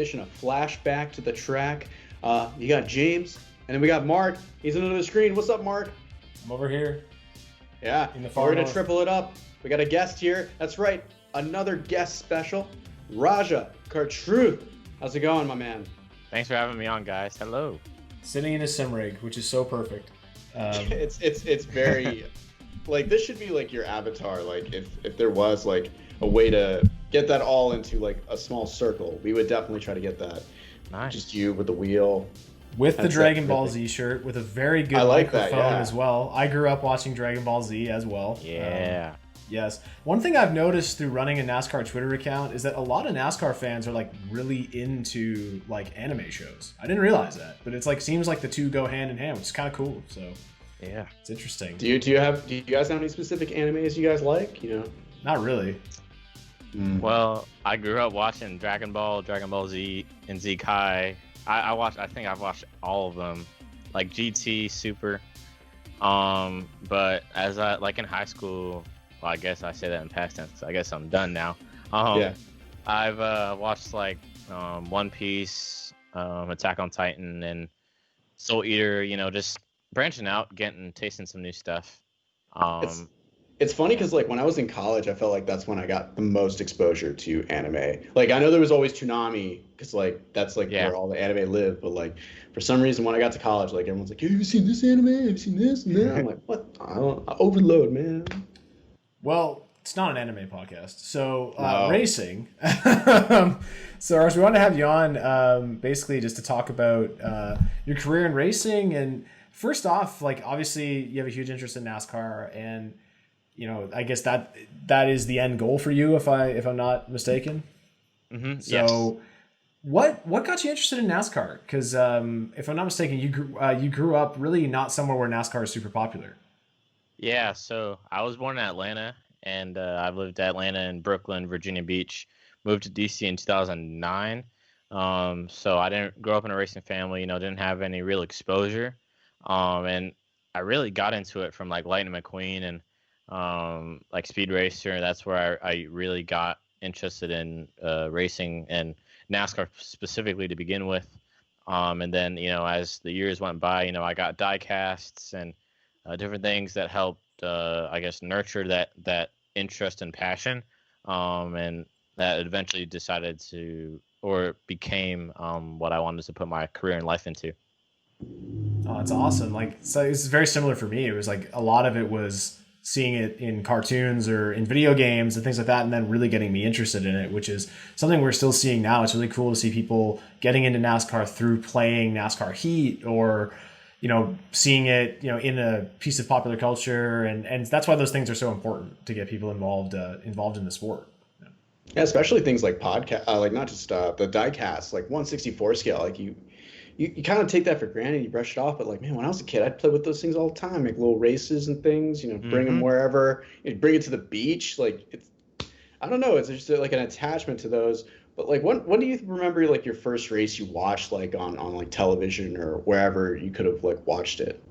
edition, a flashback to the track. You got James, and then we got Mark. He's under the screen. What's up, Mark? I'm over here. Yeah, we're going to triple it up. We got a guest here. That's right, another guest special, Rajah Caruth. How's it going, my man? Thanks for having me on, guys. Hello. Sitting in a sim rig, which is so perfect. It's very like this should be like your avatar. Like if there was like a way to get that all into like a small circle, we would definitely try to get that. Nice. Just you with the wheel. With the Dragon Ball Z shirt, with a very good microphone as well. I grew up watching Dragon Ball Z as well. Yeah. Yes. One thing I've noticed through running a NASCAR Twitter account is that a lot of NASCAR fans are like really into like anime shows. I didn't realize that, but it's like seems like the two go hand in hand, which is kind of cool. So yeah, it's interesting. Do you guys have any specific animes you guys like? You know, not really. Well, I grew up watching Dragon Ball Z, and Z Kai. I think I've watched all of them, like GT, Super. But as I like in high school, well, I guess I say that in past tense. I guess I'm done now. Yeah. I've watched like One Piece, Attack on Titan, and Soul Eater. You know, just branching out, tasting some new stuff. It's funny because like when I was in college, I felt like that's when I got the most exposure to anime. Like I know there was always Toonami because like that's like where all the anime live, but like for some reason when I got to college, like everyone's like, "Have you seen this anime? Have you seen this?" And that? I'm like, "What? I overload, man." Well, it's not an anime podcast, so No. Racing. So, Raj, we want to have you on basically just to talk about your career in racing. And first off, like obviously you have a huge interest in NASCAR, and you know I guess that is the end goal for you, if I'm not mistaken. Mm-hmm. So, yes. What got you interested in NASCAR? Because if I'm not mistaken, you grew up really not somewhere where NASCAR is super popular. Yeah, so I was born in Atlanta, and I've lived in Atlanta and Brooklyn, Virginia Beach. Moved to DC in 2009. So I didn't grow up in a racing family, you know, didn't have any real exposure. And I really got into it from like Lightning McQueen and like Speed Racer. That's where I really got interested in racing and NASCAR specifically to begin with. And then, you know, as the years went by, you know, I got die casts and different things that helped, I guess, nurture that interest and passion, and that eventually decided to or became what I wanted to put my career and life into. Oh, that's awesome! Like, so it's very similar for me. It was like a lot of it was seeing it in cartoons or in video games and things like that, and then really getting me interested in it, which is something we're still seeing now. It's really cool to see people getting into NASCAR through playing NASCAR Heat or, you know, seeing it, you know, in a piece of popular culture, and that's why those things are so important to get people involved in the sport. Yeah, especially things like podcast, like not just the diecast, like 1/64 scale. Like you kind of take that for granted, you brush it off. But like, man, when I was a kid, I'd play with those things all the time, make little races and things. You know, bring them wherever, bring it to the beach. Like it's, I don't know, it's just like an attachment to those. But like, when do you remember like your first race you watched like on like television or wherever you could have like watched it?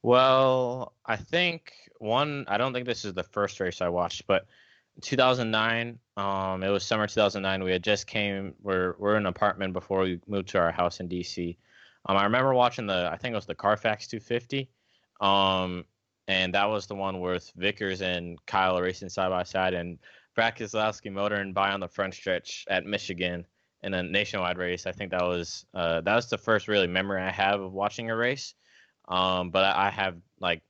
Well, I think I don't think this is the first race I watched, but 2009, it was summer 2009. We had just we're in an apartment before we moved to our house in DC. I remember watching I think it was the Carfax 250. And that was the one with Vickers and Kyle racing side by side, and Brad Keselowski motoring by on the front stretch at Michigan in a nationwide race. I think that was the first really memory I have of watching a race. But I have like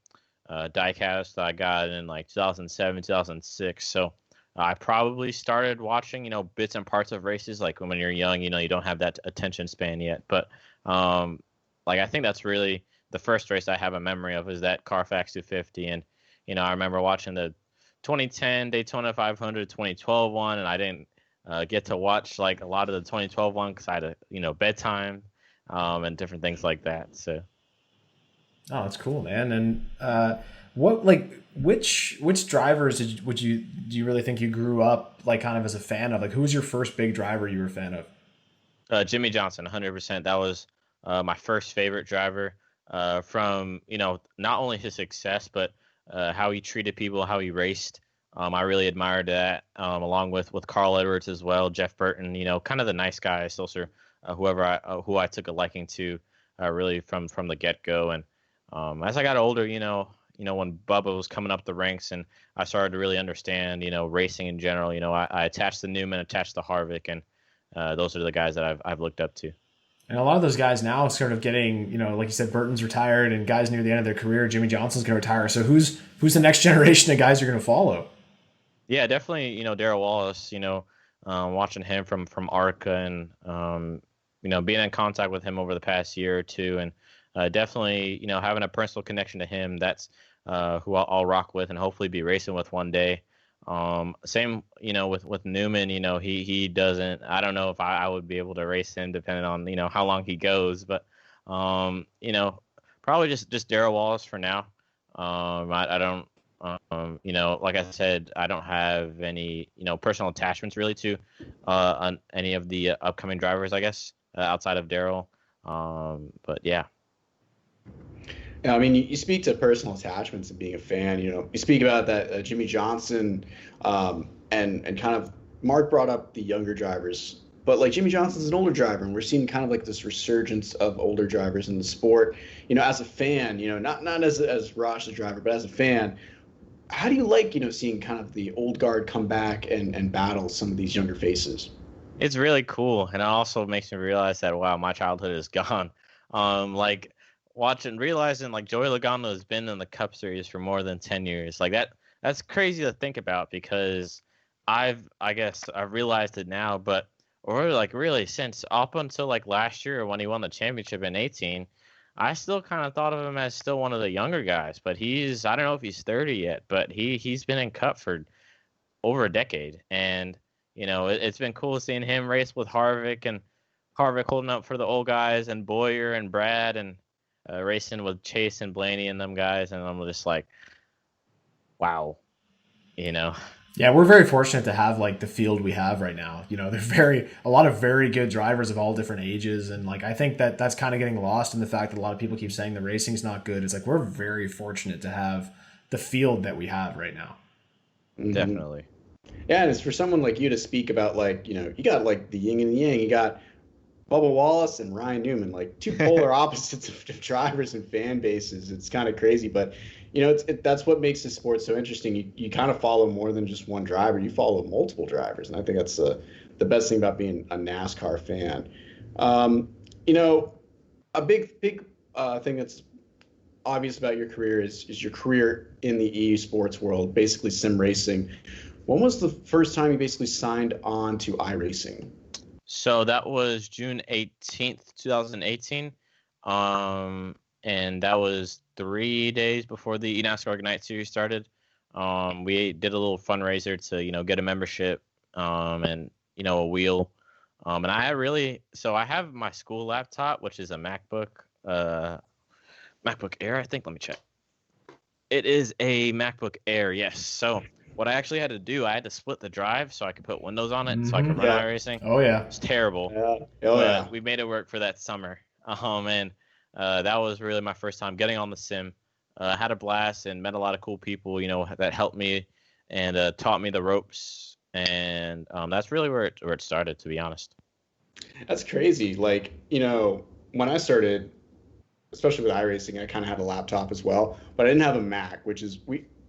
diecast that I got in like 2007, 2006. So I probably started watching, you know, bits and parts of races. Like when you're young, you know, you don't have that attention span yet. But like I think that's really the first race I have a memory of is that Carfax 250. And, you know, I remember watching the 2010 Daytona 500, 2012 one, and I didn't get to watch like a lot of the 2012 one because I had a, you know, bedtime and different things like that. So. Oh, that's cool, man. And which drivers do you really think you grew up like kind of as a fan of? Like, who was your first big driver you were a fan of? Jimmy Johnson, 100%. That was my first favorite driver. From, you know, not only his success but how he treated people, how he raced. I really admired that, along with Carl Edwards as well, Jeff Burton. Kind of the nice guys. Those are who I took a liking to, really from the get go. And as I got older, when Bubba was coming up the ranks, and I started to really understand, racing in general. I attached to Newman, attached to Harvick, and those are the guys that I've looked up to. And a lot of those guys now sort of getting, like you said, Burton's retired, and guys near the end of their career, Jimmy Johnson's going to retire. So who's the next generation of guys you're going to follow? Yeah, definitely. Darrell Wallace. Watching him from ARCA, and being in contact with him over the past year or two, and definitely having a personal connection to him. That's who I'll rock with and hopefully be racing with one day. Same, with Newman. He doesn't. I don't know if I would be able to race him, depending on how long he goes. But probably just Darrell Wallace for now. I don't. Like I said, I don't have any personal attachments really to on any of the upcoming drivers, I guess, outside of Darrell. But yeah. Yeah, I mean, you speak to personal attachments and being a fan. You speak about that Jimmy Johnson, and kind of Mark brought up the younger drivers, but like Jimmy Johnson's an older driver, and we're seeing kind of like this resurgence of older drivers in the sport. As a fan, not as Raj's driver, but as a fan, how do you like seeing kind of the old guard come back and battle some of these younger faces? It's really cool, and it also makes me realize that wow, my childhood is gone. Like realizing like Joey Logano has been in the Cup Series for more than 10 years. Like that's crazy to think about, because I guess I've realized it now, but or like really since up until like last year when he won the championship in 18, I still kind of thought of him as still one of the younger guys. But I don't know if he's 30 yet, but he's been in Cup for over a decade, and it's been cool seeing him race with Harvick, and Harvick holding up for the old guys, and Boyer and Brad, and racing with Chase and Blaney and them guys, and I'm just like, wow, Yeah, we're very fortunate to have like the field we have right now. They're a lot of very good drivers of all different ages, and like I think that's kind of getting lost in the fact that a lot of people keep saying the racing's not good. It's like we're very fortunate to have the field that we have right now. Mm-hmm. Definitely. Yeah, and it's for someone like you to speak about, like, you got like the yin and the yang. You got Bubba Wallace and Ryan Newman, like two polar opposites of drivers and fan bases. It's kind of crazy, but that's what makes this sport so interesting. You kind of follow more than just one driver. You follow multiple drivers, and I think that's the best thing about being a NASCAR fan. A big thing that's obvious about your career is your career in the EU sports world, basically sim racing. When was the first time you basically signed on to iRacing? So that was June 18th, 2018. And that was 3 days before the NASCAR Ignite series started. We did a little fundraiser to, get a membership, and, a wheel. And I have my school laptop, which is a MacBook Air, I think. Let me check. It is a MacBook Air, yes. So what I actually had to do, I had to split the drive so I could put Windows on it, so I could run iRacing. Oh yeah, it's terrible. Yeah. Yeah. We made it work for that summer. And that was really my first time getting on the sim. I had a blast and met a lot of cool people, that helped me and taught me the ropes. And that's really where it started, to be honest. That's crazy. Like, when I started, especially with iRacing, I kind of had a laptop as well, but I didn't have a Mac, which is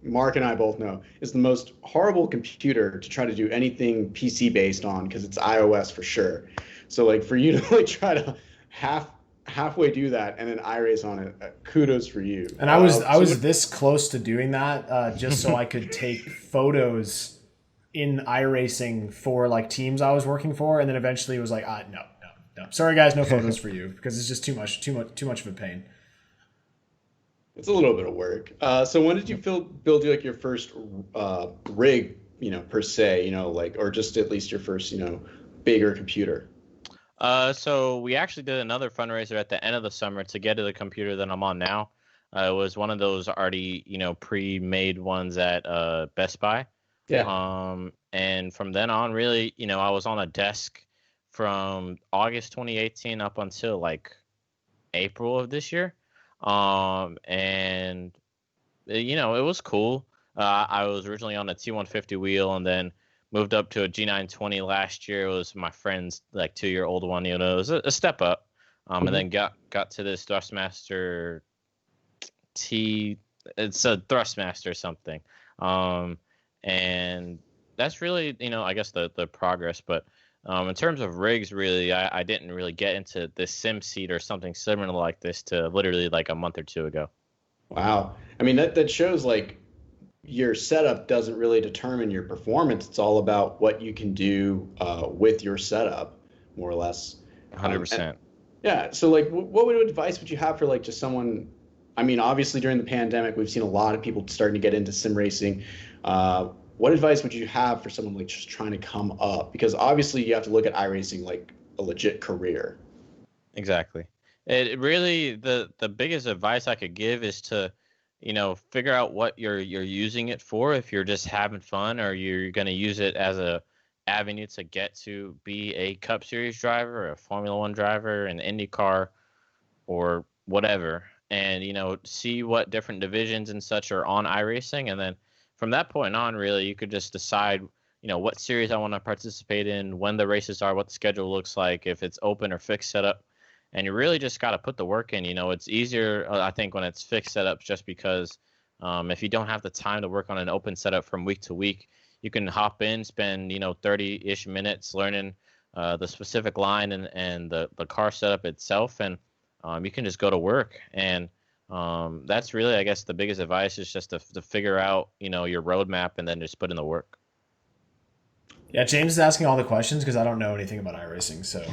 Mark and I both know is the most horrible computer to try to do anything PC based on, because it's iOS for sure. So like for you to like try to halfway do that and then iRace on it, kudos for you. And I was this close to doing that just so I could take photos in iRacing for like teams I was working for, and then eventually it was like, no, sorry guys, no photos for you, because it's just too much of a pain. It's a little bit of work. So when did you build like your first rig, per se, like, or just at least your first, bigger computer? So we actually did another fundraiser at the end of the summer to get to the computer that I'm on now. It was one of those already, pre-made ones at Best Buy. Yeah. And from then on, really, I was on a desk from August 2018 up until like April of this year. And it was cool. I was originally on a T150 wheel, and then moved up to a G920 last year. It was my friend's like 2-year-old one. You know, it was a step up. And then got to this Thrustmaster T. It's a Thrustmaster something. And that's really, you know, I guess the progress. But in terms of rigs, really, I didn't really get into this sim seat or something similar like this to literally like a month or two ago. Wow. I mean, that shows like your setup doesn't really determine your performance. It's all about what you can do with your setup, more or less. 100%. Yeah. So, like, what advice would you have for like just someone? I mean, obviously during the pandemic, we've seen a lot of people starting to get into sim racing. What advice would you have for someone like just trying to come up? Because obviously you have to look at iRacing like a legit career. Exactly. It really the biggest advice I could give is to, you know, figure out what you're using it for. If you're just having fun, or you're going to use it as a avenue to get to be a Cup Series driver, a Formula One driver, an IndyCar, or whatever, and you know, see what different divisions and such are on iRacing, and then from that point on, really, you could just decide, you know, what series I want to participate in, when the races are, what the schedule looks like, if it's open or fixed setup, and you really just got to put the work in. You know, it's easier, I think, when it's fixed setups, just because if you don't have the time to work on an open setup from week to week, you can hop in, spend, you know, 30-ish minutes learning the specific line and the car setup itself, and you can just go to work. And that's really, I guess, the biggest advice is just to figure out, you know, your roadmap and then just put in the work. Yeah, James is asking all the questions because I don't know anything about iRacing. So,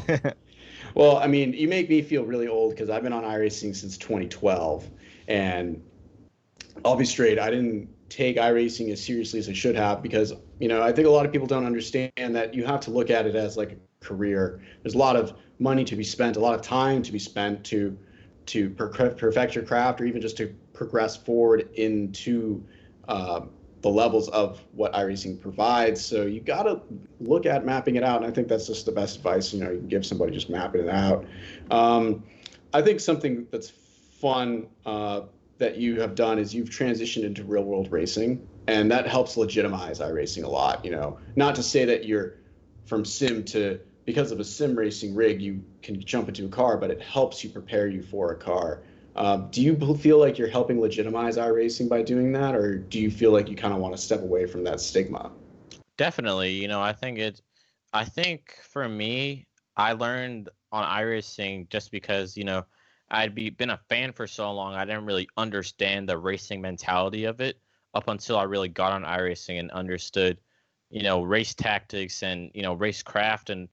Well, I mean, you make me feel really old because I've been on iRacing since 2012, and I'll be straight, I didn't take iRacing as seriously as I should have because, you know, I think a lot of people don't understand that you have to look at it as like a career. There's a lot of money to be spent, a lot of time to be spent to perfect your craft, or even just to progress forward into the levels of what iRacing provides. So you got to look at mapping it out, and I think that's just the best advice, you know, you can give somebody, just mapping it out. I think something that's fun that you have done is you've transitioned into real world racing, and that helps legitimize iRacing a lot. You know, not to say that you're from sim to, because of a sim racing rig you can jump into a car, but it helps you prepare you for a car. Do you feel like you're helping legitimize iRacing by doing that, or do you feel like you kind of want to step away from that stigma? Definitely. You know, I think for me, I learned on iRacing just because, you know, been a fan for so long. I didn't really understand the racing mentality of it up until I really got on iRacing and understood, you know, race tactics and, you know, race craft and,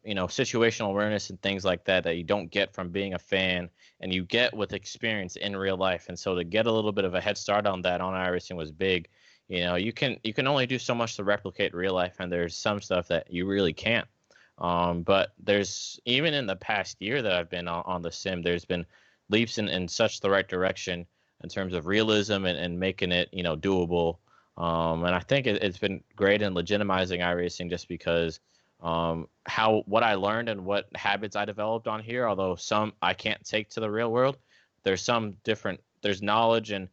you know, situational awareness and things like that you don't get from being a fan and you get with experience in real life. And so to get a little bit of a head start on that on iRacing was big. You know, you can only do so much to replicate real life, and there's some stuff that you really can't. But there's, even in the past year that I've been on the sim, there's been leaps in such the right direction in terms of realism and making it, you know, doable. And I think it's been great in legitimizing iRacing just because what I learned and what habits I developed on here, although some I can't take to the real world, there's knowledge and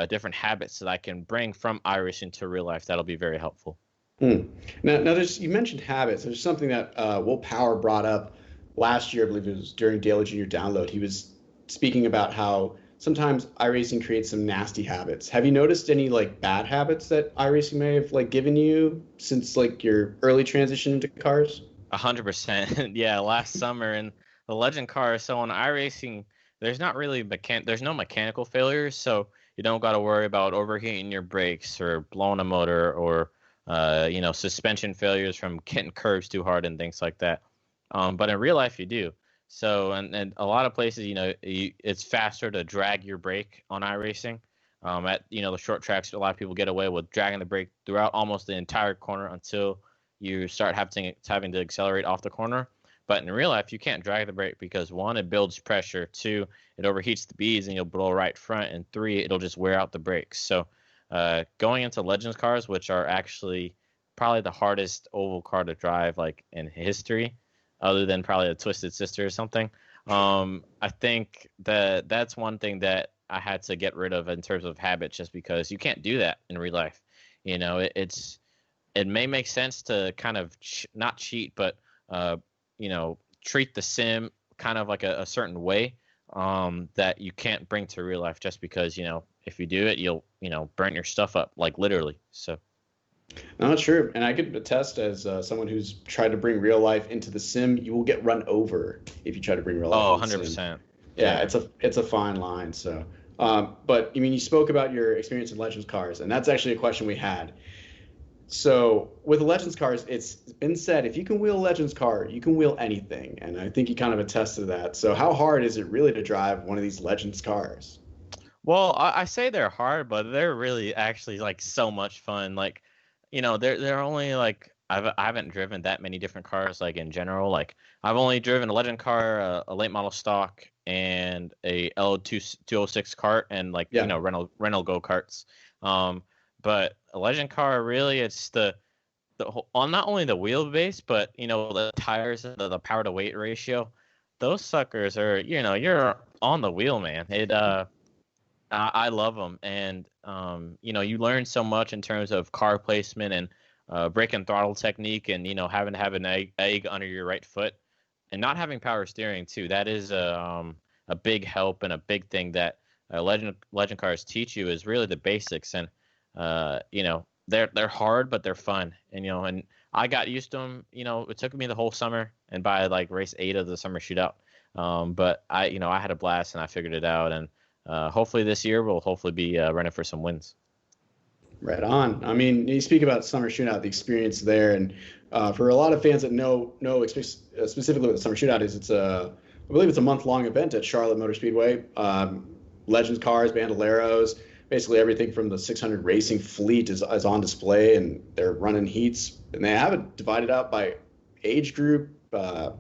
different habits that I can bring from iRacing to real life that'll be very helpful. Now you mentioned habits. There's something that Will Power brought up last year. I believe it was during Daily Junior Download. He was speaking about how sometimes iRacing creates some nasty habits. Have you noticed any like bad habits that iRacing may have like given you since like your early transition into cars? 100%. Yeah, last summer in the Legend car. So on iRacing, there's not really there's no mechanical failures, so you don't got to worry about overheating your brakes or blowing a motor or you know, suspension failures from hitting curves too hard and things like that. But in real life, you do. So, and a lot of places, you know, it's faster to drag your brake on iRacing. At, you know, the short tracks, a lot of people get away with dragging the brake throughout almost the entire corner until you start having to accelerate off the corner. But in real life, you can't drag the brake because, one, it builds pressure. Two, it overheats the beads and you'll blow right front. And three, it'll just wear out the brakes. So going into Legends cars, which are actually probably the hardest oval car to drive like in history, other than probably a Twisted Sister or something. I think that's one thing that I had to get rid of in terms of habits, just because you can't do that in real life. It may make sense to kind of not cheat, but treat the sim kind of like a certain way that you can't bring to real life, just because if you do it, you'll burn your stuff up, like literally. So. No, that's true. And I could attest, as someone who's tried to bring real life into the sim, you will get run over if you try to bring real life Oh, into the sim. 100%. Yeah, it's a fine line. So, but I mean, you spoke about your experience in Legends cars, and that's actually a question we had. So with the Legends cars, it's been said if you can wheel a Legends car, you can wheel anything, and I think you kind of attest to that. So how hard is it really to drive one of these Legends cars? Well, I say they're hard, but they're really actually like so much fun. Like, they're only like I haven't driven that many different cars like in general. Like I've only driven a Legend car, a late model stock, and a L206 kart, and like Yeah. rental go karts. But a Legend car really, it's the whole, on not only the wheelbase, but the tires, the power to weight ratio. Those suckers are you're on the wheel, man. I love them, and you learn so much in terms of car placement and brake and throttle technique, and having to have an egg under your right foot, and not having power steering too. That is a big help, and a big thing that legend cars teach you is really the basics, and they're hard, but they're fun, and I got used to them. It took me the whole summer, and by like race 8 of the summer shootout, but I had a blast, and I figured it out, and hopefully this year we'll hopefully be running for some wins. Right on. I mean, you speak about Summer Shootout, the experience there, and for a lot of fans that know specifically what the Summer Shootout is, I believe it's a month-long event at Charlotte Motor Speedway. Legends cars, Bandoleros, basically everything from the 600 racing fleet is on display, and they're running heats, and they have it divided out by age group,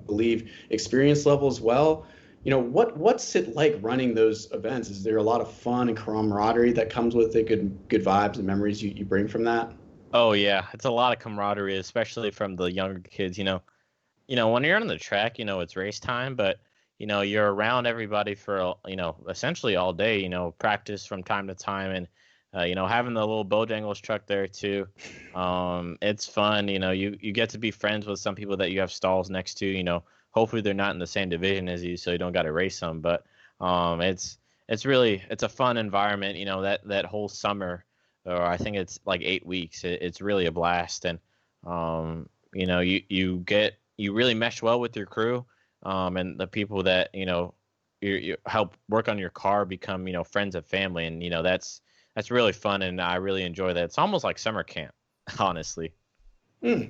believe experience level as well. What's it like running those events? Is there a lot of fun and camaraderie that comes with it? Good vibes and memories you bring from that? Oh yeah, it's a lot of camaraderie, especially from the younger kids. When you're on the track, it's race time, but you're around everybody for essentially all day. Practice from time to time, and having the little Bojangles truck there too. It's fun. You get to be friends with some people that you have stalls next to. Hopefully they're not in the same division as you, so you don't got to race them. But it's a fun environment. That whole summer, or I think it's like 8 weeks. It's really a blast, and you really mesh well with your crew, and the people that you help work on your car become friends and family, and that's really fun, and I really enjoy that. It's almost like summer camp, honestly. Yeah,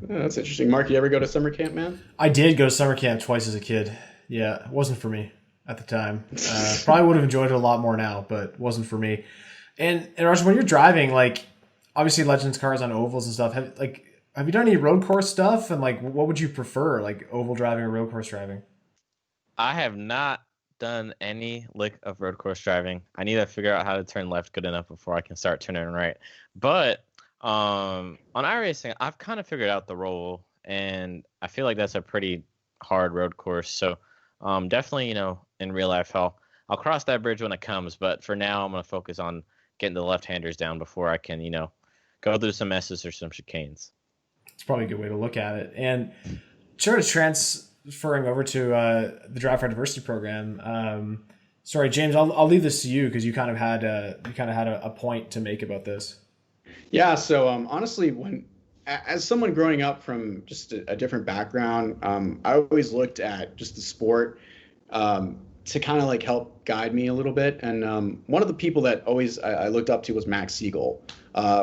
that's interesting. Mark, you ever go to summer camp, man? I did go to summer camp twice as a kid. Yeah, it wasn't for me at the time. Probably would have enjoyed it a lot more now, but it wasn't for me. And Raj, when you're driving, like obviously Legends cars on ovals and stuff, have you done any road course stuff? And like, what would you prefer, like oval driving or road course driving? I have not done any lick of road course driving. I need to figure out how to turn left good enough before I can start turning right. But on iRacing, I've kind of figured out the role, and I feel like that's a pretty hard road course. So definitely, in real life, I'll cross that bridge when it comes. But for now, I'm gonna focus on getting the left-handers down before I can, go through some S's or some chicanes. It's probably a good way to look at it. And sort of transferring over to the Drive for Diversity program. Sorry, James, I'll leave this to you because you kind of had a point to make about this. Yeah. So honestly, as someone growing up from just a different background, I always looked at just the sport to kind of like help guide me a little bit. And one of the people that always I looked up to was Max Siegel.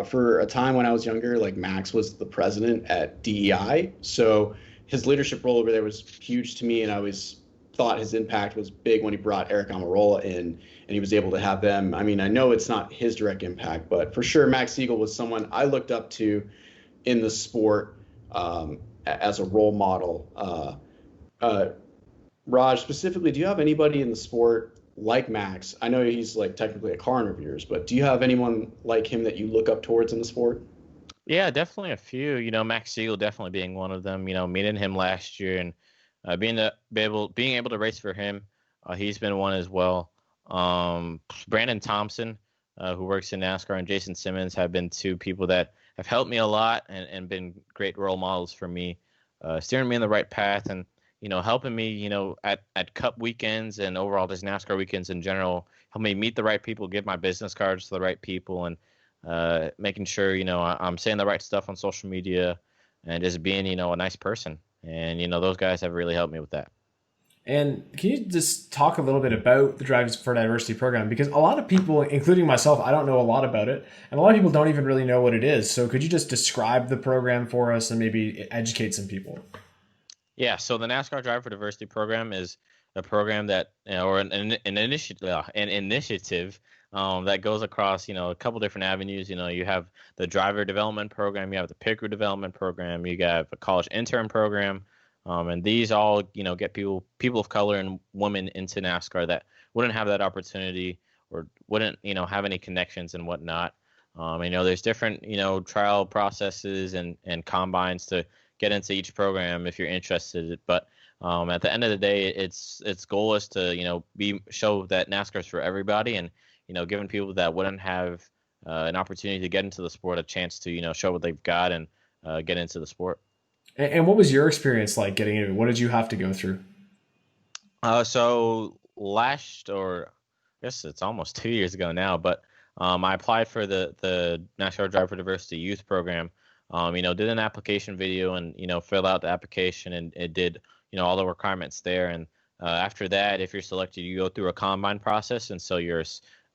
For a time when I was younger, like Max was the president at DEI. So his leadership role over there was huge to me. And I always thought his impact was big when he brought Eric Almirola in and he was able to have them. I mean, I know it's not his direct impact, but for sure, Max Siegel was someone I looked up to in the sport as a role model. Raj, specifically, do you have anybody in the sport like Max? I know he's like technically a car of yours, but do you have anyone like him that you look up towards in the sport? Yeah, definitely a few. Max Siegel definitely being one of them. Meeting him last year and being able to race for him, he's been one as well. Brandon Thompson, who works in NASCAR, and Jason Simmons have been two people that have helped me a lot and been great role models for me, steering me in the right path and, helping me, at Cup weekends and overall just NASCAR weekends in general, help me meet the right people, give my business cards to the right people, and making sure, I'm saying the right stuff on social media and just being, a nice person. And, those guys have really helped me with that. And can you just talk a little bit about the Drives for Diversity program? Because a lot of people, including myself, I don't know a lot about it. And a lot of people don't even really know what it is. So could you just describe the program for us and maybe educate some people? Yeah, so the NASCAR Drive for Diversity program is a program that, or an initiative, that goes across, a couple different avenues. You have the driver development program, you have the pit crew development program, you got a college intern program, and these all, get people of color and women into NASCAR that wouldn't have that opportunity or wouldn't, have any connections and whatnot. There's different, trial processes and combines to get into each program if you're interested. But at the end of the day, its goal is to show that NASCAR is for everybody, and giving people that wouldn't have an opportunity to get into the sport a chance to show what they've got and get into the sport. And what was your experience like getting into it? What did you have to go through? So I guess it's almost 2 years ago now, but I applied for the NASCAR Drive for Diversity Youth Program. Did an application video and filled out the application, and it did all the requirements there. And after that, if you're selected, you go through a combine process, and so you're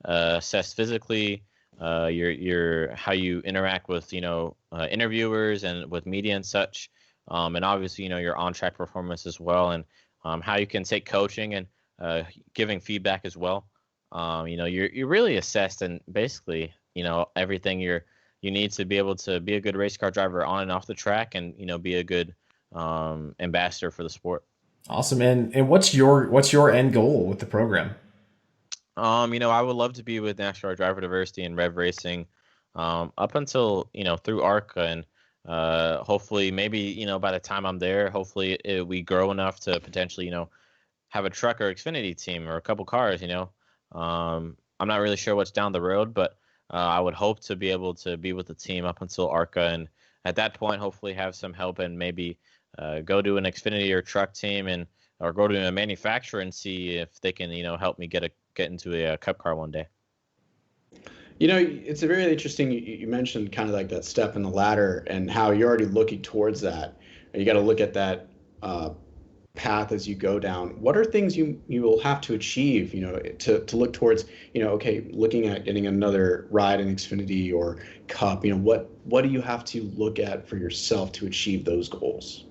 assessed physically, your how you interact with interviewers and with media and such, and obviously your on track performance as well, and how you can take coaching and giving feedback as well. You're really assessed, and basically everything you need to be able to be a good race car driver on and off the track, and be a good ambassador for the sport. Awesome. And what's your end goal with the program? I would love to be with NASCAR Driver Diversity and Rev Racing, up until through ARCA, and hopefully maybe by the time I'm there, hopefully we grow enough to potentially have a truck or Xfinity team or a couple cars. I'm not really sure what's down the road, but I would hope to be able to be with the team up until ARCA, and at that point, hopefully have some help and maybe go to an Xfinity or truck team, or go to a manufacturer and see if they can help me get into a Cup car one day. It's a very interesting. You mentioned kind of like that step in the ladder and how you're already looking towards that. And you got to look at that path as you go down. What are things you will have to achieve, to look towards, okay, looking at getting another ride in Xfinity or Cup, what do you have to look at for yourself to achieve those goals?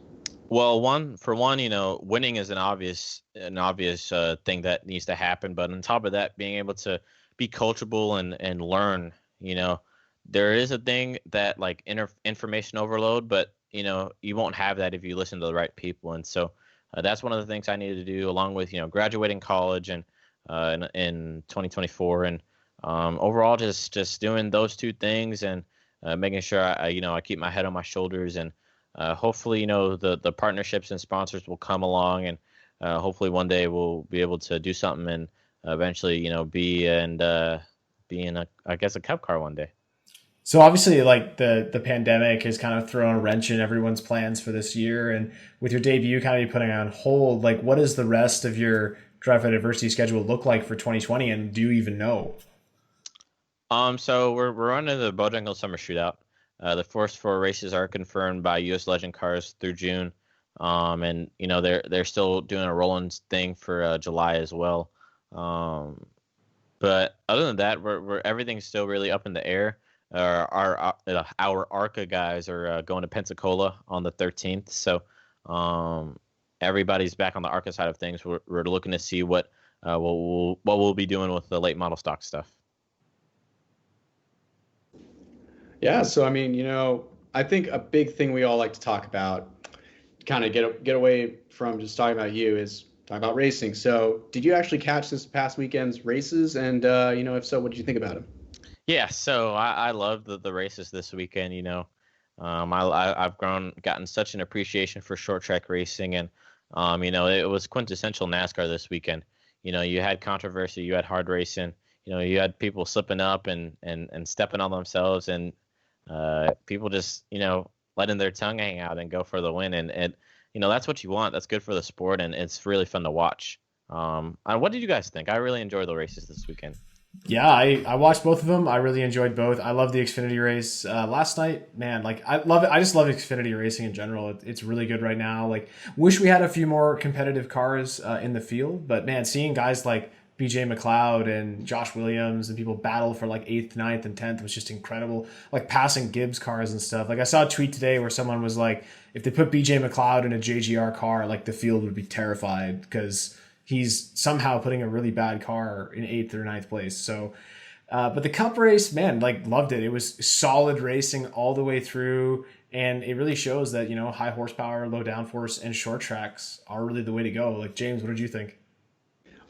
Well, winning is an obvious thing that needs to happen. But on top of that, being able to be coachable and learn, there is a thing that like information overload, but you won't have that if you listen to the right people. And so that's one of the things I needed to do, along with graduating college and in 2024, and overall just doing those two things, and making sure I keep my head on my shoulders, and hopefully the partnerships and sponsors will come along, and hopefully one day we'll be able to do something and eventually be in I guess a Cup car one day. So obviously, like the pandemic has kind of thrown a wrench in everyone's plans for this year, and with your debut kind of putting on hold, like what does the rest of your Drive for Diversity schedule look like for 2020, and do you even know? So we're running the Bojangles Summer Shootout. The first four races are confirmed by U.S. Legend Cars through June, and they're still doing a rolling thing for July as well. But other than that, we're everything's still really up in the air. Our ARCA guys are going to Pensacola on the 13th, so everybody's back on the ARCA side of things. We're looking to see what we'll be doing with the late model stock stuff. Yeah, so I mean, I think a big thing we all like to talk about, kind of get away from just talking about you, is talking about racing. So, did you actually catch this past weekend's races? And if so, what did you think about them? Yeah, so I love the races this weekend. I've gotten such an appreciation for short track racing, and it was quintessential NASCAR this weekend. You had controversy, you had hard racing, you had people slipping up and stepping on themselves, and people just, letting their tongue hang out and go for the win. And that's what you want. That's good for the sport, and it's really fun to watch. What did you guys think? I really enjoyed the races this weekend. Yeah, I watched both of them. I really enjoyed both. I love the Xfinity race last night. Man, like I love it. I just love Xfinity racing in general. It's really good right now. Like, wish we had a few more competitive cars in the field. But man, seeing guys like BJ McLeod and Josh Williams and people battle for like 8th, 9th, and 10th was just incredible. Like passing Gibbs cars and stuff. Like I saw a tweet today where someone was like, if they put BJ McLeod in a JGR car, like the field would be terrified because he's somehow putting a really bad car in 8th or 9th place. So, but the Cup race, man, like loved it. It was solid racing all the way through. And it really shows that, high horsepower, low downforce, and short tracks are really the way to go. Like, James, what did you think?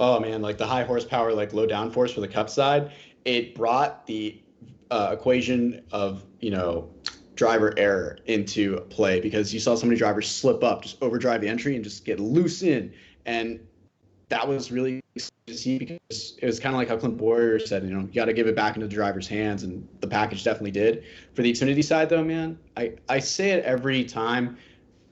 Oh man, like the high horsepower, like low downforce for the Cup side, it brought the equation of, driver error into play, because you saw so many drivers slip up, just overdrive the entry and just get loose in. And that was really to see, because it was kind of like how Clint Boyer said, you got to give it back into the driver's hands, and the package definitely did. For the Xfinity side, though, man, I say it every time.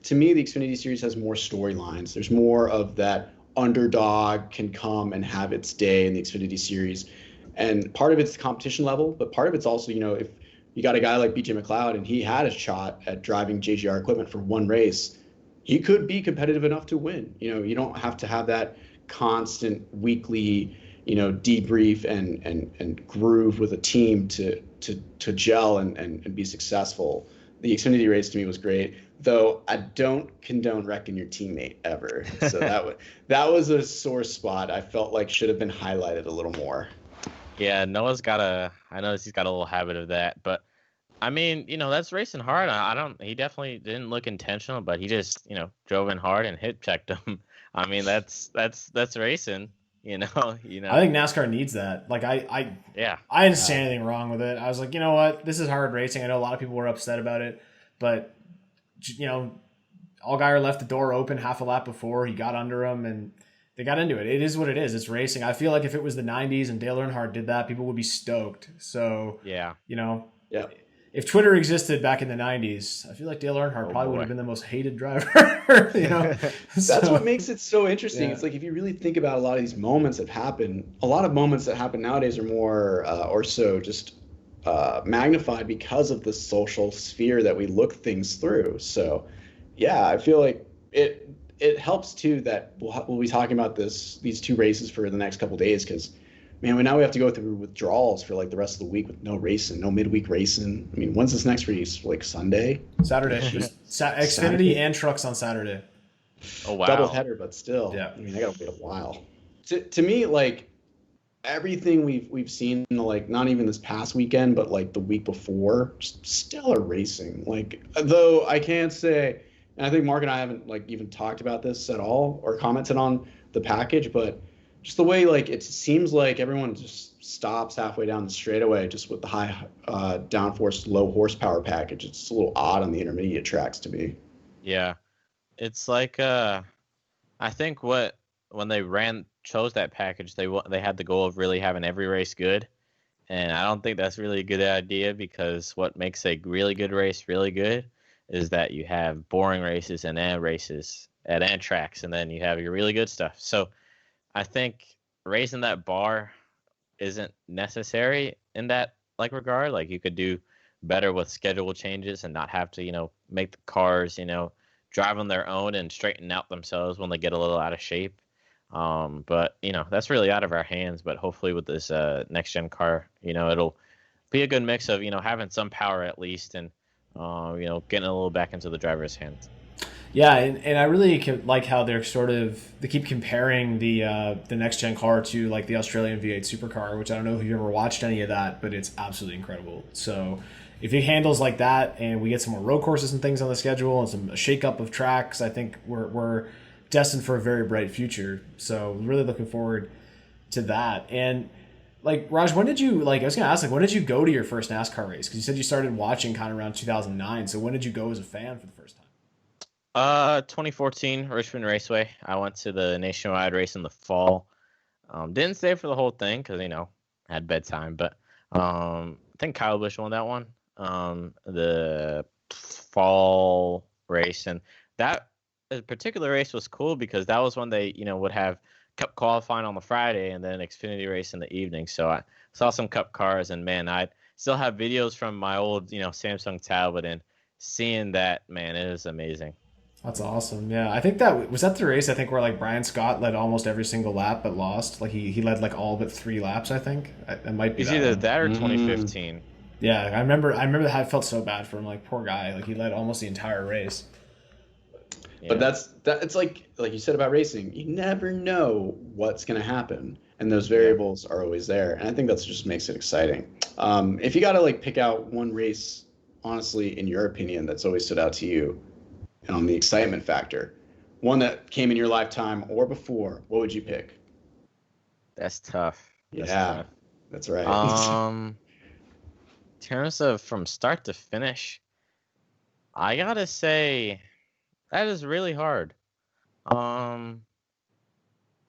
To me, the Xfinity series has more storylines. There's more of that underdog can come and have its day in the Xfinity series. And part of it's the competition level, but part of it's also, if you got a guy like BJ McLeod and he had a shot at driving JGR equipment for one race, he could be competitive enough to win. You don't have to have that constant weekly, debrief and groove with a team to gel and be successful. The Xfinity race to me was great, though I don't condone wrecking your teammate ever. So that was a sore spot. I felt like should have been highlighted a little more. Yeah, I noticed he's got a little habit of that, but I mean, that's racing hard. He definitely didn't look intentional, but he just, drove in hard and hit checked him. I mean, that's racing, I think NASCAR needs that. Like I didn't say anything wrong with it. I was like, you know what? This is hard racing. I know a lot of people were upset about it, but Allgaier left the door open half a lap before. He got under him and they got into it. It is what it is. It's racing. I feel like if it was the 90s and Dale Earnhardt did that, people would be stoked. So, yeah. If Twitter existed back in the 90s, I feel like Dale Earnhardt probably would have been the most hated driver. That's what makes it so interesting. Yeah. It's like, if you really think about a lot of these moments that happen, a lot of moments that happen nowadays are more or so just magnified because of the social sphere that we look things through. So, yeah, I feel like it helps too that we'll be talking about these two races for the next couple of days, because man, now we have to go through withdrawals for like the rest of the week with no racing, no midweek racing. I mean, when's this next race? Like Sunday? Saturday. Xfinity and trucks on Saturday. Oh wow. Double header, but still. Yeah. I mean, I gotta wait a while. To me, like everything we've seen, like not even this past weekend, but like the week before, just stellar racing. Like, though I can't say, and I think Mark and I haven't like even talked about this at all or commented on the package, but just the way like it seems like everyone just stops halfway down the straightaway just with the high downforce, low horsepower package. It's a little odd on the intermediate tracks to me. Yeah, it's like I think when they chose that package, they had the goal of really having every race good, and I don't think that's really a good idea, because what makes a really good race really good is that you have boring races and races at tracks, and then you have your really good stuff. So I think raising that bar isn't necessary in that regard. Like, you could do better with schedule changes and not have to, make the cars, drive on their own and straighten out themselves when they get a little out of shape. But that's really out of our hands. But hopefully with this next gen car, it'll be a good mix of, having some power at least, and getting a little back into the driver's hands. Yeah, and I really like how they keep comparing the next gen car to like the Australian V8 supercar, which I don't know if you've ever watched any of that, but it's absolutely incredible. So if it handles like that, and we get some more road courses and things on the schedule, and a shakeup of tracks, I think we're destined for a very bright future. So really looking forward to that. And like, Raj, when did you when did you go to your first NASCAR race? Because you said you started watching kind of around 2009. So when did you go as a fan for the first time? 2014 Richmond Raceway. I went to the nationwide race in the fall. Didn't stay for the whole thing because had bedtime, but I think Kyle Busch won that one. The fall race, and that particular race was cool because that was when they would have Cup qualifying on the Friday and then Xfinity race in the evening. So I saw some Cup cars, and man, I still have videos from my old Samsung tablet, and seeing that, man, it is amazing. That's awesome. Yeah, I think that was that the race. I think where like Brian Scott led almost every single lap but lost. Like he led like all but 3 laps. I think it might be It's that either one. that or 2015. Yeah, I remember. I remember that I felt so bad for him. Like poor guy. Like he led almost the entire race. Yeah. But that it's like you said about racing, you never know what's going to happen, and those variables are always there, and I think that's just makes it exciting. If you got to like pick out one race, honestly, in your opinion, that's always stood out to you, and on the excitement factor, one that came in your lifetime or before, what would you pick? That's tough. Yeah, that's right. In terms of from start to finish, I gotta say that is really hard.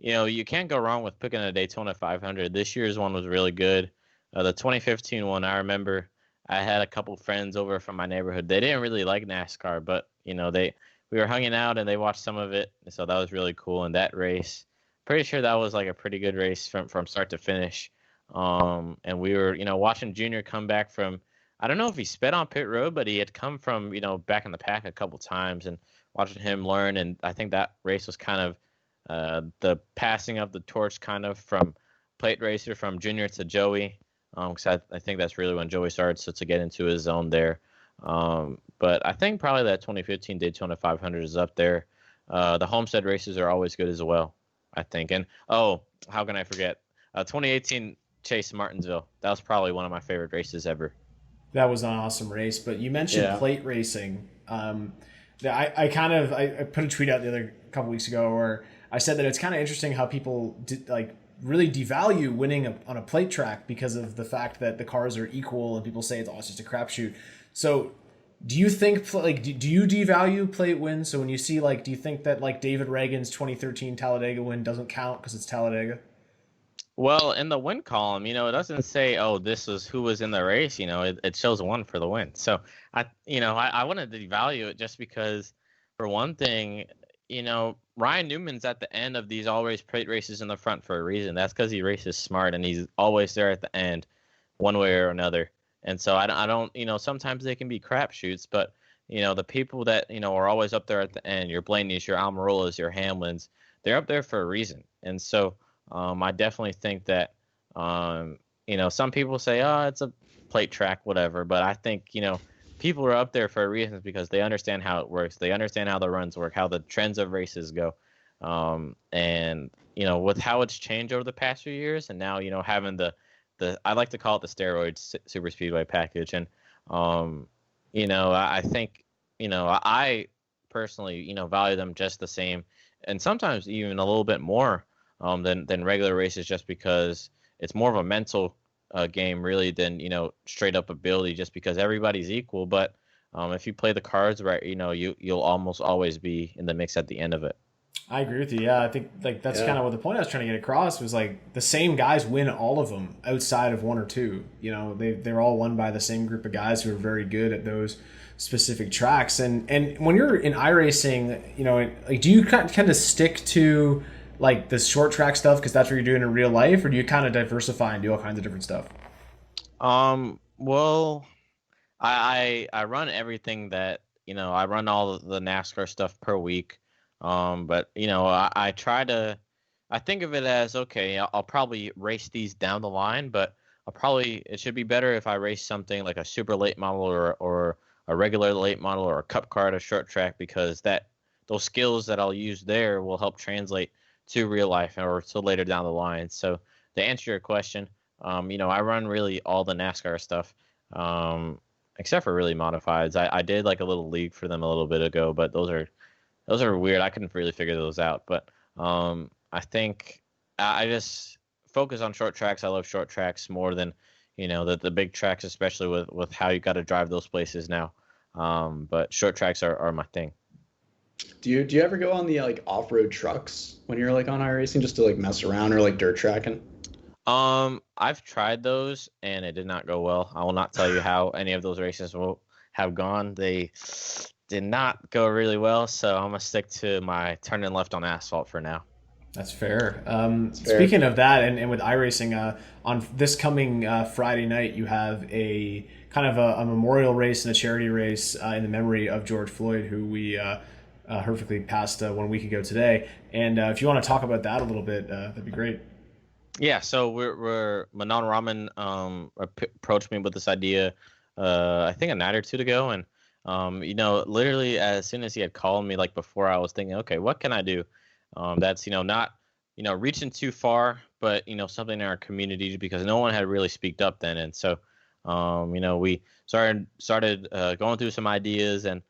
You can't go wrong with picking a Daytona 500. This year's one was really good. The 2015 one, I remember I had a couple friends over from my neighborhood. They didn't really like NASCAR, but we were hanging out and they watched some of it, so that was really cool. And that race, pretty sure that was like a pretty good race from start to finish. And we were watching Junior come back from, I don't know if he sped on pit road, but he had come from back in the pack a couple times, and watching him learn. And I think that race was kind of the passing of the torch, kind of from plate racer from Junior to Joey. Because I think that's really when Joey started to get into his zone there. But I think probably that 2015 Daytona 500 is up there. The Homestead races are always good as well, I think. And how can I forget? 2018 Chase Martinsville. That was probably one of my favorite races ever. That was an awesome race. But you mentioned plate racing. I put a tweet out the other couple weeks ago where I said that it's kind of interesting how people really devalue winning on a plate track because of the fact that the cars are equal and people say it's just a crapshoot. So do you think do you devalue plate wins? So when you see do you think that David Reagan's 2013 Talladega win doesn't count because it's Talladega? Well, in the win column, it doesn't say, "Oh, this is who was in the race." It shows one for the win. So I wanted to devalue it just because, for one thing, Ryan Newman's at the end of these all-race plate races in the front for a reason. That's because he races smart and he's always there at the end, one way or another. And so I don't, sometimes they can be crapshoots, but the people that are always up there at the end, your Blaney's, your Almirola's, your Hamlins, they're up there for a reason. And so I definitely think that some people say, oh, it's a plate track, whatever, but I think people are up there for a reason because they understand how it works, they understand how the runs work, how the trends of races go, and with how it's changed over the past few years, and now having the I like to call it the steroids super speedway package, and I think I personally value them just the same, and sometimes even a little bit more than regular races, just because it's more of a mental game really than straight up ability, just because everybody's equal. But if you play the cards right, you'll almost always be in the mix at the end of it. I agree with you. Yeah, I think that's kind of what the point I was trying to get across was the same guys win all of them outside of one or two. They're all won by the same group of guys who are very good at those specific tracks. And when you're in iRacing, do you kind of stick to the short track stuff because that's what you're doing in real life, or do you kind of diversify and do all kinds of different stuff? Well, I run everything that I run all the NASCAR stuff per week. But I try to, I think of it as, okay, I'll probably race these down the line, but it should be better if I race something like a super late model or a regular late model or a cup car at a short track, because those skills that I'll use there will help translate to real life or to later down the line. So to answer your question, I run really all the NASCAR stuff, except for really modifieds. I did a little league for them a little bit ago, but those are weird. I couldn't really figure those out. But I think I just focus on short tracks. I love short tracks more than the big tracks, especially with how you got to drive those places now. But short tracks are my thing. Do you ever go on the like off-road trucks when you're like on iRacing just to like mess around or like dirt tracking? I've tried those and it did not go well. I will not tell you how any of those races will have gone. They did not go really well, so I'm gonna stick to my turning left on asphalt for now. That's fair. It's fair. Speaking of that, and with iRacing, on this coming Friday night, you have a kind of a memorial race and a charity race in the memory of George Floyd, who we horrifically passed 1 week ago today. And if you want to talk about that a little bit, that'd be great. Yeah, so we're Manon Raman approached me with this idea, I think a night or two ago, and literally as soon as he had called me, like before, I was thinking, okay, what can I do? That's not reaching too far, but something in our community because no one had really speaked up then, and so we started going through some ideas and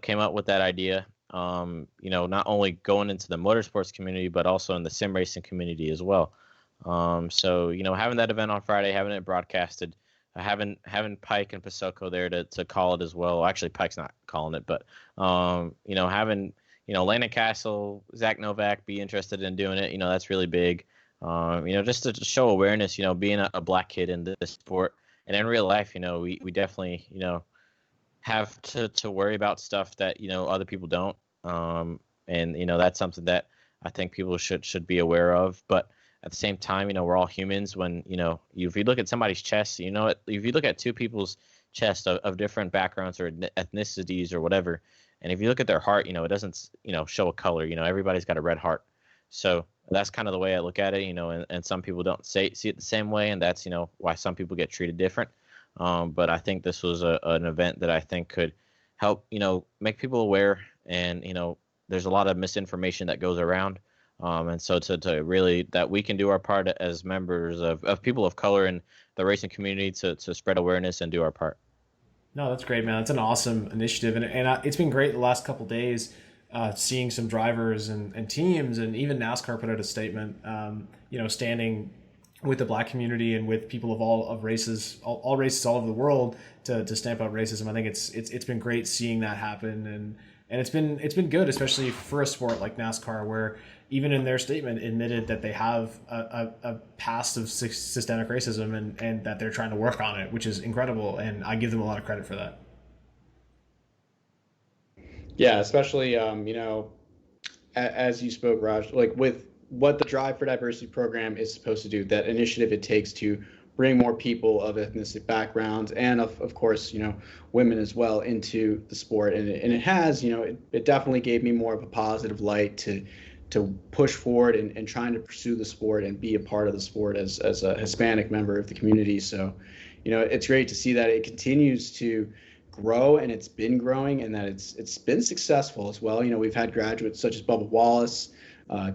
came up with that idea. Not only going into the motorsports community, but also in the sim racing community as well. So having that event on Friday, having it broadcasted, having Pike and Pasoko there to call it as well. Actually, Pike's not calling it, but having Landon Castle, Zach Novak be interested in doing it. That's really big. Just to show awareness. Being a black kid in this sport and in real life, we definitely have to worry about stuff that other people don't. And that's something that I think people should be aware of. But at the same time, we're all humans. When if you look at somebody's chest, if you look at two people's chest of different backgrounds or ethnicities or whatever, and if you look at their heart, it doesn't show a color. Everybody's got a red heart. So that's kind of the way I look at it. And some people don't see it the same way, and that's why some people get treated different. But I think this was an event that I think could help make people aware, and there's a lot of misinformation that goes around. And so to really that we can do our part as members of people of color in the racing community to spread awareness and do our part. No, that's great, man. It's an awesome initiative, and it's been great the last couple days, seeing some drivers and teams, and even NASCAR put out a statement, standing with the black community and with people of all races, all races all over the world to stamp out racism. I think it's been great seeing that happen, and it's been good, especially for a sport like NASCAR, where even in their statement admitted that they have a past of systemic racism and that they're trying to work on it, which is incredible, and I give them a lot of credit for that. Yeah, especially as you spoke, Raj, like with what the Drive for Diversity program is supposed to do, that initiative it takes to bring more people of ethnic backgrounds and of course, women as well into the sport. And it has, it definitely gave me more of a positive light to push forward and trying to pursue the sport and be a part of the sport as a Hispanic member of the community. So, it's great to see that it continues to grow, and it's been growing, and that it's been successful as well. We've had graduates such as Bubba Wallace,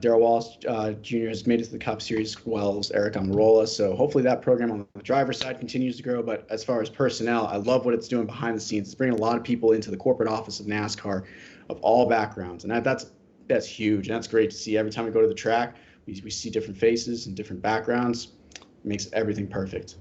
Darrell Wallace Jr. has made it to the Cup Series as well as Eric Almirola. So hopefully that program on the driver's side continues to grow. But as far as personnel, I love what it's doing behind the scenes. It's bringing a lot of people into the corporate office of NASCAR of all backgrounds, and that's huge. And that's great to see. Every time we go to the track, we see different faces and different backgrounds. It makes everything perfect.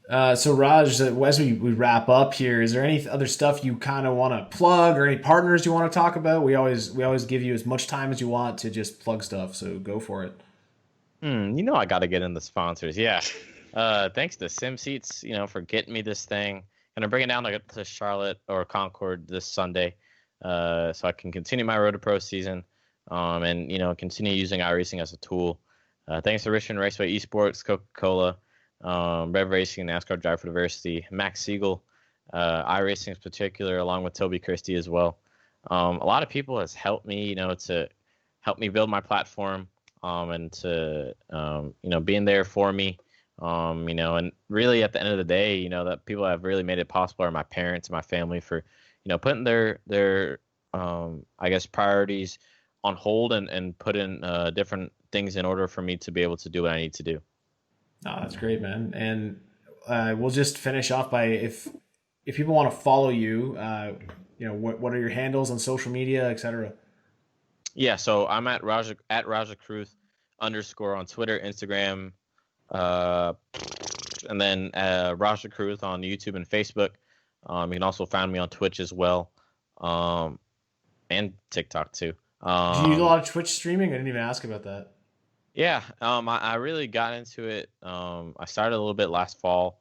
So Raj, as we wrap up here, is there any other stuff you kind of want to plug, or any partners you want to talk about? We always give you as much time as you want to just plug stuff, so go for it. I got to get in the sponsors. Yeah. Thanks to SimSeats, for getting me this thing. Gonna bring it down to Charlotte or Concord this Sunday, so I can continue my Road to Pro season, and continue using iRacing as a tool. Thanks to Richmond Raceway Esports, Coca-Cola, Rev Racing, NASCAR Drive for Diversity, Max Siegel, iRacing in particular, along with Toby Christie as well. A lot of people has helped me, to help me build my platform, and to, being there for me, and really at the end of the day, that people have really made it possible are my parents and my family for, putting their I guess priorities on hold and put in different things in order for me to be able to do what I need to do. Oh, that's great, man. And we'll just finish off by if people want to follow you, what are your handles on social media, etc. Yeah, so I'm at Rajah Caruth _ on Twitter, Instagram, and then Rajah Caruth on YouTube and Facebook. You can also find me on Twitch as well. and TikTok too. Do you do a lot of Twitch streaming? I didn't even ask about that. Yeah, I really got into it. I started a little bit last fall.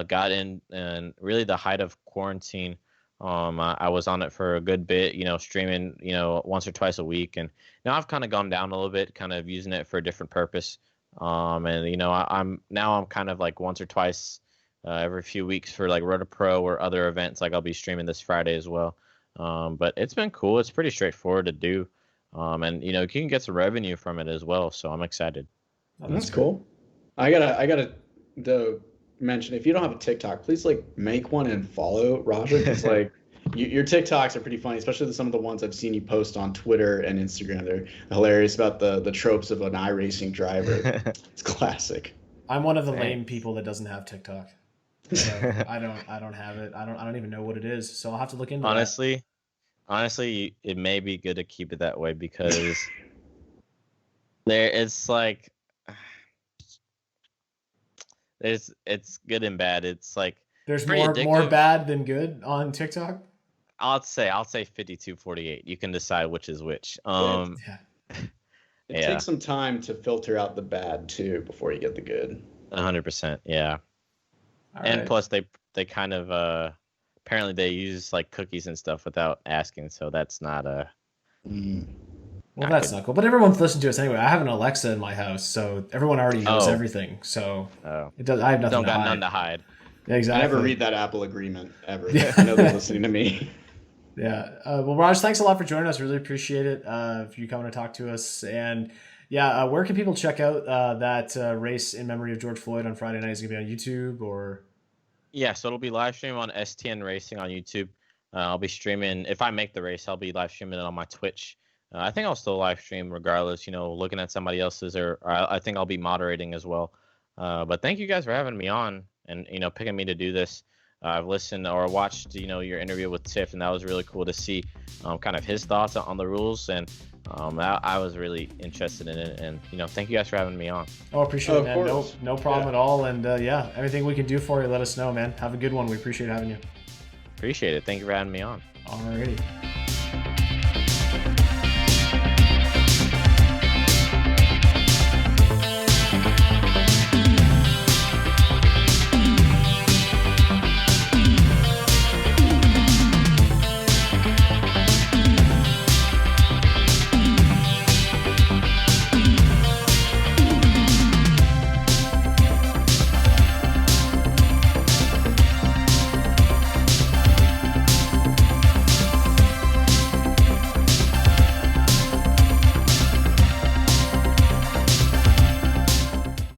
Got in, and really the height of quarantine. I was on it for a good bit, streaming, once or twice a week, and now I've kind of gone down a little bit, kind of using it for a different purpose. And I'm kind of like once or twice every few weeks for like Roto Pro or other events. Like I'll be streaming this Friday as well. But it's been cool. It's pretty straightforward to do. And you can get some revenue from it as well. So I'm excited. Oh, that's cool. I gotta mention, if you don't have a TikTok, please like make one and follow Rajah, because like your TikToks are pretty funny, especially some of the ones I've seen you post on Twitter and Instagram. They're hilarious about the tropes of an iRacing driver. It's classic. I'm one of the lame people that doesn't have TikTok. So I don't have it. I don't even know what it is. So I'll have to look into it. Honestly, it may be good to keep it that way, because it's like it's good and bad. It's like there's more bad than good on TikTok. I'll say 52-48. You can decide which is which. It takes some time to filter out the bad too before you get the good. 100%, yeah. And plus they kind of apparently they use like cookies and stuff without asking, so that's not a well, that's not cool. But everyone's listening to us anyway. I have an Alexa in my house, so everyone already knows everything. So it does. I have nothing. None to hide. Yeah, exactly. I never read that Apple agreement ever. I know they're listening to me. Yeah. Well, Raj, thanks a lot for joining us. Really appreciate it. If you coming to talk to us, and where can people check out that race in memory of George Floyd on Friday night? Is it gonna be on YouTube or? Yeah, so it'll be live streaming on STN Racing on YouTube. I'll be streaming, if I make the race, I'll be live streaming it on my Twitch. I think I'll still live stream regardless, looking at somebody else's, or I think I'll be moderating as well. But thank you guys for having me on and, picking me to do this. I've listened or watched, your interview with Tiff, and that was really cool to see kind of his thoughts on the rules. And I was really interested in it. And, thank you guys for having me on. Oh, appreciate it, man. No problem at all. And anything we can do for you, let us know, man. Have a good one. We appreciate having you. Appreciate it. Thank you for having me on. Alrighty.